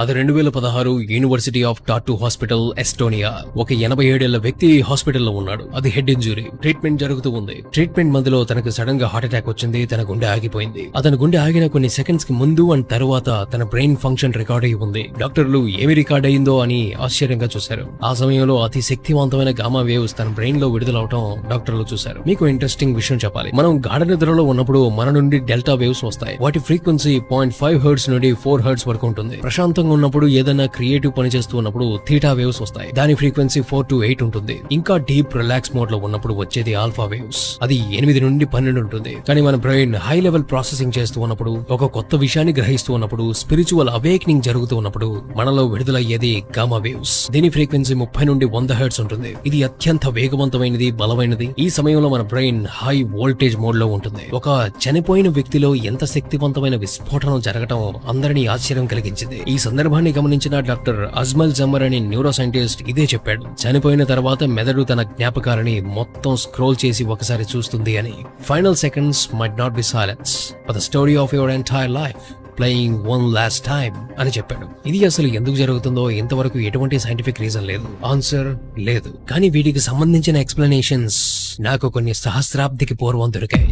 అది 2016 university of tattoo hospital Estonia. ఒక 87 ఏళ్ల వ్యక్తి హాస్పిటల్లో ఉన్నాడు. అది హెడ్ ఇంజురీ. ట్రీట్మెంట్ జరుగుతూ ఉంది. ట్రీట్మెంట్ మధ్యలో తనకు సడన్ గా హార్ట్ అటాక్ వచ్చింది. తన గుండె ఆగిపోయింది. అతని గుండె ఆగిన కొన్ని సెకండ్స్ కి ముందు అండ్ తరువాత తన బ్రెయిన్ ఫంక్షన్ రికార్డ్ అయి ఉంది. డాక్టర్లు ఏమి రికార్డ్ అయిందో అని ఆశ్చర్యంగా చూశారు. ఆ సమయంలో అతి శక్తివంతమైన గామా వేవ్స్ తన బ్రెయిన్ లో విడుదలవటం డాక్టర్లు చూశారు. మీకు ఇంట్రెస్టింగ్ విషయం చెప్పాలి. మనం గాఢ నిద్రలో ఉన్నప్పుడు మన నుండి డెల్టా వేవ్స్ వస్తాయి. వాటి ఫ్రీక్వెన్సీ 0.5 హెర్ట్జ్ నుండి 4 హెర్ట్జ్ వరకు ఉంటుంది. ప్రశాంతంగా ఉన్నప్పుడు ఏదైనా క్రియేటివ్ పని చేస్తూ ఉన్నప్పుడు థీటా వేవ్స్ వస్తాయి. దాని ఫ్రీక్వెన్సీ 4 to 8 ఉంటుంది. ఇంకా డీప్ రిలాక్స్ మోడ్ లో ఉన్నప్పుడు వచ్చేది ఆల్ఫా వేవ్స్. అది 8 నుండి 12 ఉంటుంది. కానీ మన బ్రెయిన్ హై లెవెల్ ప్రాసెసింగ్ చేస్తూ ఉన్నప్పుడు, ఒక కొత్త విషయాన్ని గ్రహిస్తూ ఉన్నప్పుడు, స్పిరిచువల్ అవేకనింగ్ జరుగుతూ ఉన్నప్పుడు మనలో విడుదలయ్యేది గామా వేవ్స్. దీని ఫ్రీక్వెన్సీ 30 నుండి 100 హెర్ట్జ్ ఉంటుంది. ఇది అత్యంత వేగవంతమైనది, బలమైనది. ఈ సమయంలో మన బ్రెయిన్ హై వోల్టేజ్ మోడ్ లో ఉంటుంది. ఒక చనిపోయిన వ్యక్తిలో ఎంత శక్తివంతమైన విస్ఫోటనం జరగటం అందరినీ ఆశ్చర్యం కలిగించింది. ఈ సందర్భాన్ని గమనించిన డాక్టర్ అజ్మల్ జమ్మర్ అనే న్యూరో సైంటిస్ట్ ఇదే చెప్పాడు. చనిపోయిన తర్వాత మెదడు తన జ్ఞాపకాలని మొత్తం స్క్రోల్ చేసి ఒకసారి చూస్తుంది అని. Final seconds might not be silence but the story of your entire life playing one last time అని చెప్పాడు. ఇది అసలు ఎందుకు జరుగుతుందో ఇంతవరకు ఎటువంటి సైంటిఫిక్ రీజన్ లేదు, ఆన్సర్ లేదు. కానీ వీటికి సంబంధించిన ఎక్స్ప్లెనేషన్స్ నాకు కొన్ని సహస్రాబ్దికి పూర్వం దొరికాయి.